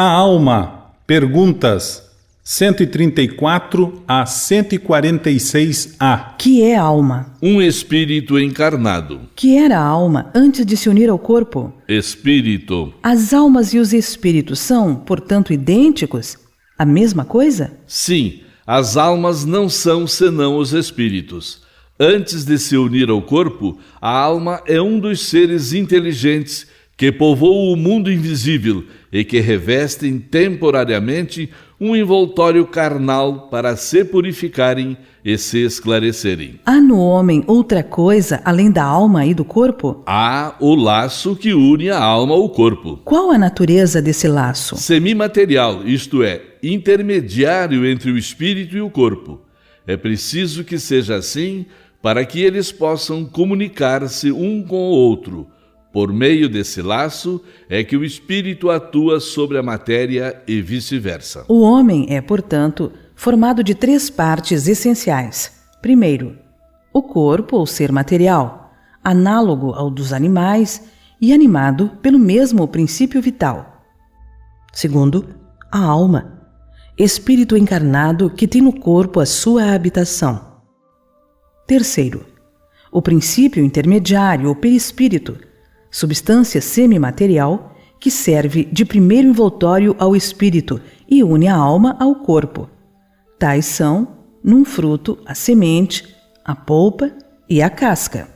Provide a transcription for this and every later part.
A alma. Perguntas 134 a 146A. Que é alma? Um espírito encarnado. Que era a alma antes de se unir ao corpo? Espírito. As almas e os espíritos são, portanto, idênticos? A mesma coisa? Sim, as almas não são senão os espíritos. Antes de se unir ao corpo, a alma é um dos seres inteligentes que povoam o mundo invisível e que revestem temporariamente um envoltório carnal para se purificarem e se esclarecerem. Há no homem outra coisa além da alma e do corpo? Há o laço que une a alma ao corpo. Qual a natureza desse laço? Semimaterial, isto é, intermediário entre o espírito e o corpo. É preciso que seja assim para que eles possam comunicar-se um com o outro. Por meio desse laço é que o espírito atua sobre a matéria e vice-versa. O homem é, portanto, formado de 3 partes essenciais. Primeiro, o corpo ou ser material, análogo ao dos animais e animado pelo mesmo princípio vital. Segundo, a alma, espírito encarnado que tem no corpo a sua habitação. Terceiro, o princípio intermediário ou perispírito, substância semimaterial que serve de primeiro envoltório ao espírito e une a alma ao corpo. Tais são, num fruto, a semente, a polpa e a casca.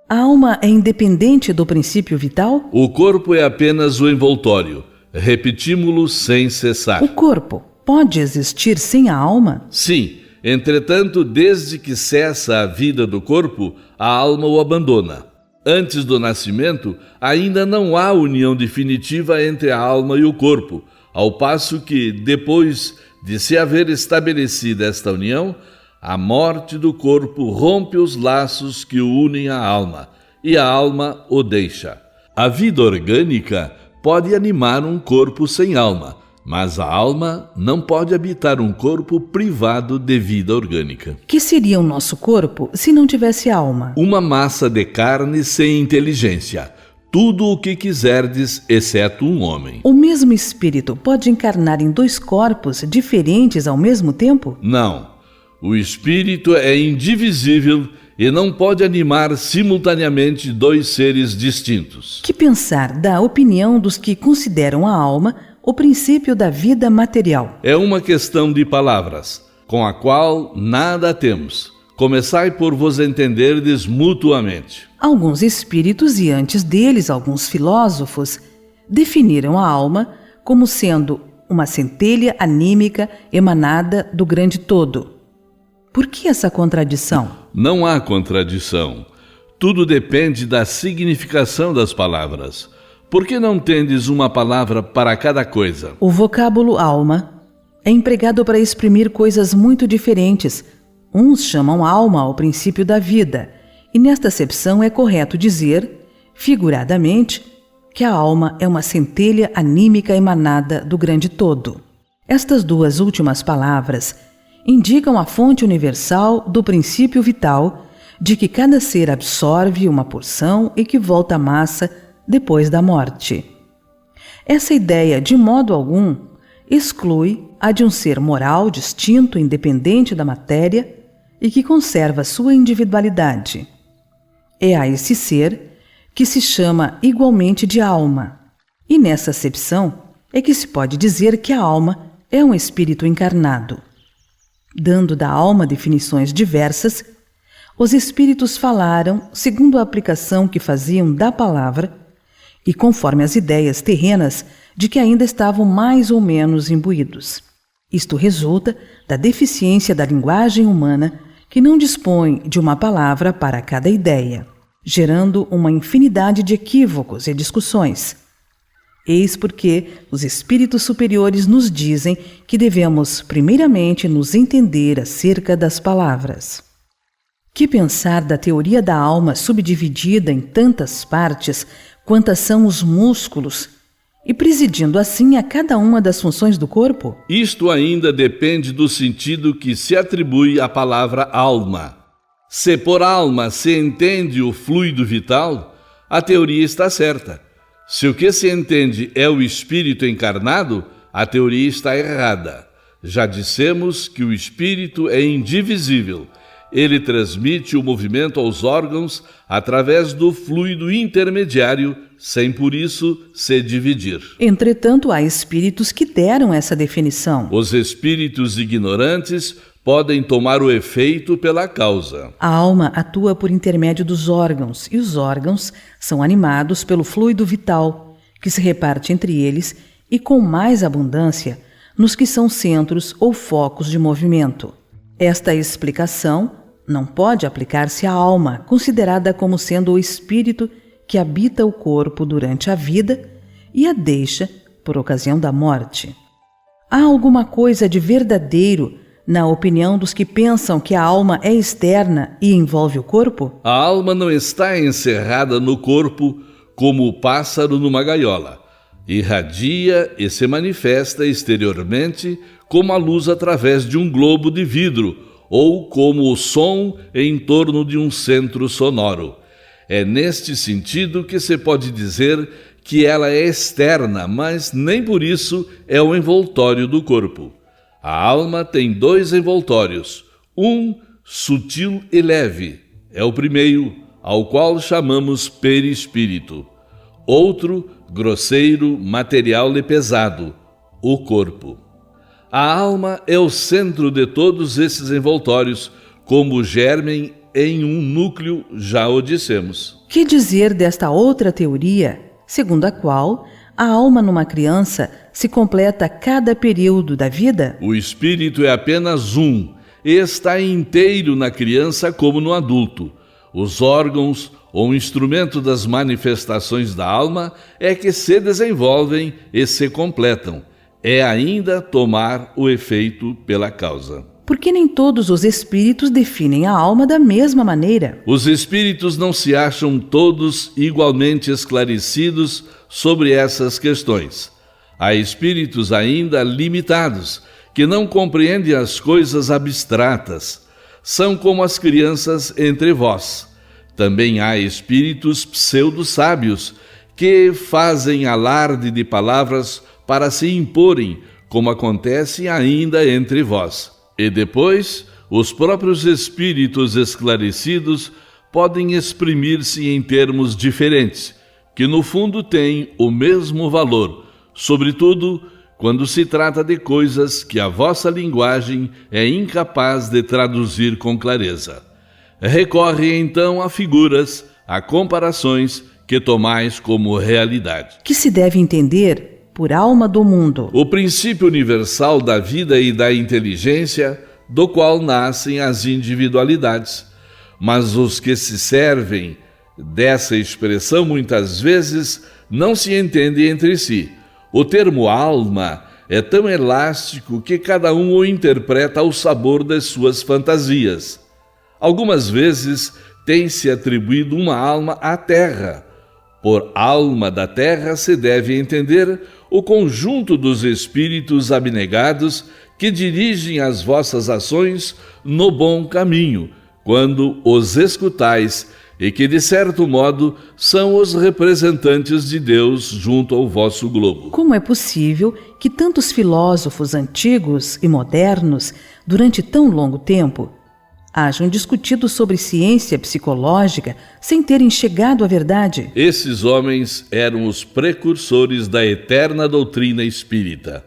A alma é independente do princípio vital? O corpo é apenas o envoltório. Repetimos-lo sem cessar. O corpo pode existir sem a alma? Sim, entretanto, desde que cessa a vida do corpo, a alma o abandona. Antes do nascimento, ainda não há união definitiva entre a alma e o corpo, ao passo que, depois de se haver estabelecida esta união, a morte do corpo rompe os laços que o unem à alma, e a alma o deixa. A vida orgânica pode animar um corpo sem alma, mas a alma não pode habitar um corpo privado de vida orgânica. Que seria o nosso corpo se não tivesse alma? Uma massa de carne sem inteligência. Tudo o que quiserdes, exceto um homem. O mesmo espírito pode encarnar em 2 corpos diferentes ao mesmo tempo? Não. O espírito é indivisível e não pode animar simultaneamente 2 seres distintos. Que pensar da opinião dos que consideram a alma o princípio da vida material? É uma questão de palavras, com a qual nada temos. Começai por vos entenderdes mutuamente. Alguns espíritos e antes deles alguns filósofos definiram a alma como sendo uma centelha anímica emanada do grande todo. Por que essa contradição? Não há contradição. Tudo depende da significação das palavras. Por que não tendes uma palavra para cada coisa? O vocábulo alma é empregado para exprimir coisas muito diferentes. Uns chamam alma ao princípio da vida, e nesta acepção é correto dizer, figuradamente, que a alma é uma centelha anímica emanada do grande todo. Estas 2 últimas palavras indicam a fonte universal do princípio vital de que cada ser absorve uma porção e que volta à massa depois da morte. Essa ideia, de modo algum, exclui a de um ser moral distinto, independente da matéria e que conserva sua individualidade. É a esse ser que se chama igualmente de alma, e nessa acepção é que se pode dizer que a alma é um espírito encarnado. Dando da alma definições diversas, os espíritos falaram segundo a aplicação que faziam da palavra e conforme as ideias terrenas de que ainda estavam mais ou menos imbuídos. Isto resulta da deficiência da linguagem humana que não dispõe de uma palavra para cada ideia, gerando uma infinidade de equívocos e discussões. Eis porque os espíritos superiores nos dizem que devemos primeiramente nos entender acerca das palavras. Que pensar da teoria da alma subdividida em tantas partes quantas são os músculos e presidindo assim a cada uma das funções do corpo? Isto ainda depende do sentido que se atribui à palavra alma. Se por alma se entende o fluido vital, a teoria está certa. Se o que se entende é o espírito encarnado, a teoria está errada. Já dissemos que o espírito é indivisível. Ele transmite o movimento aos órgãos através do fluido intermediário, sem por isso se dividir. Entretanto, há espíritos que deram essa definição. Os espíritos ignorantes podem tomar o efeito pela causa. A alma atua por intermédio dos órgãos, e os órgãos são animados pelo fluido vital, que se reparte entre eles e com mais abundância nos que são centros ou focos de movimento. Esta explicação não pode aplicar-se à alma, considerada como sendo o espírito que habita o corpo durante a vida e a deixa por ocasião da morte. Há alguma coisa de verdadeiro na opinião dos que pensam que a alma é externa e envolve o corpo? A alma não está encerrada no corpo como o pássaro numa gaiola. Irradia e se manifesta exteriormente como a luz através de um globo de vidro ou como o som em torno de um centro sonoro. É neste sentido que se pode dizer que ela é externa, mas nem por isso é o envoltório do corpo. A alma tem dois envoltórios, um sutil e leve, é o primeiro, ao qual chamamos perispírito. Outro, grosseiro, material e pesado, o corpo. A alma é o centro de todos esses envoltórios, como o germen em um núcleo, já o dissemos. Que dizer desta outra teoria, segundo a qual a alma numa criança se completa a cada período da vida? O espírito é apenas um, e está inteiro na criança como no adulto. Os órgãos, ou instrumento das manifestações da alma, é que se desenvolvem e se completam. É ainda tomar o efeito pela causa. Porque nem todos os espíritos definem a alma da mesma maneira. Os espíritos não se acham todos igualmente esclarecidos sobre essas questões. Há espíritos ainda limitados, que não compreendem as coisas abstratas. São como as crianças entre vós. Também há espíritos pseudo-sábios, que fazem alarde de palavras para se imporem, como acontece ainda entre vós. E depois, os próprios espíritos esclarecidos podem exprimir-se em termos diferentes, que no fundo têm o mesmo valor, sobretudo quando se trata de coisas que a vossa linguagem é incapaz de traduzir com clareza. Recorre então a figuras, a comparações que tomais como realidade. Que se deve entender por alma do mundo? O princípio universal da vida e da inteligência, do qual nascem as individualidades. Mas os que se servem dessa expressão muitas vezes não se entendem entre si. O termo alma é tão elástico que cada um o interpreta ao sabor das suas fantasias. Algumas vezes tem-se atribuído uma alma à terra. Por alma da terra se deve entender o conjunto dos espíritos abnegados que dirigem as vossas ações no bom caminho, quando os escutais, e que, de certo modo, são os representantes de Deus junto ao vosso globo. Como é possível que tantos filósofos antigos e modernos, durante tão longo tempo, hajam discutido sobre ciência psicológica sem terem chegado à verdade? Esses homens eram os precursores da eterna doutrina espírita.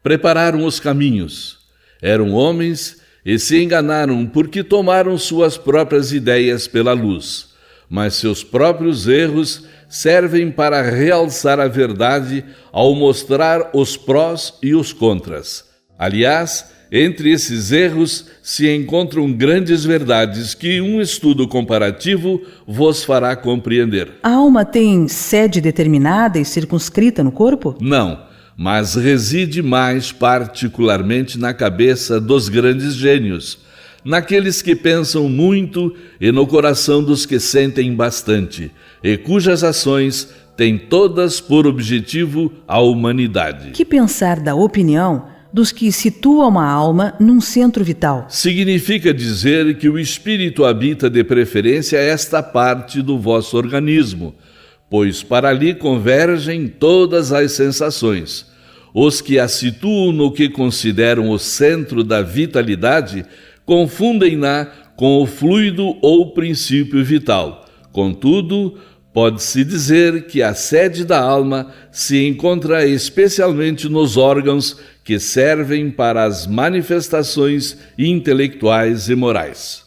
Prepararam os caminhos. Eram homens e se enganaram porque tomaram suas próprias ideias pela luz. Mas seus próprios erros servem para realçar a verdade ao mostrar os prós e os contras. Aliás, entre esses erros se encontram grandes verdades que um estudo comparativo vos fará compreender. A alma tem sede determinada e circunscrita no corpo? Não, mas reside mais particularmente na cabeça dos grandes gênios, naqueles que pensam muito e no coração dos que sentem bastante, e cujas ações têm todas por objetivo a humanidade. Que pensar da opinião dos que situam a alma num centro vital? Significa dizer que o espírito habita de preferência esta parte do vosso organismo, pois para ali convergem todas as sensações. Os que a situam no que consideram o centro da vitalidade confundem-na com o fluido ou princípio vital. Contudo, pode-se dizer que a sede da alma se encontra especialmente nos órgãos que servem para as manifestações intelectuais e morais.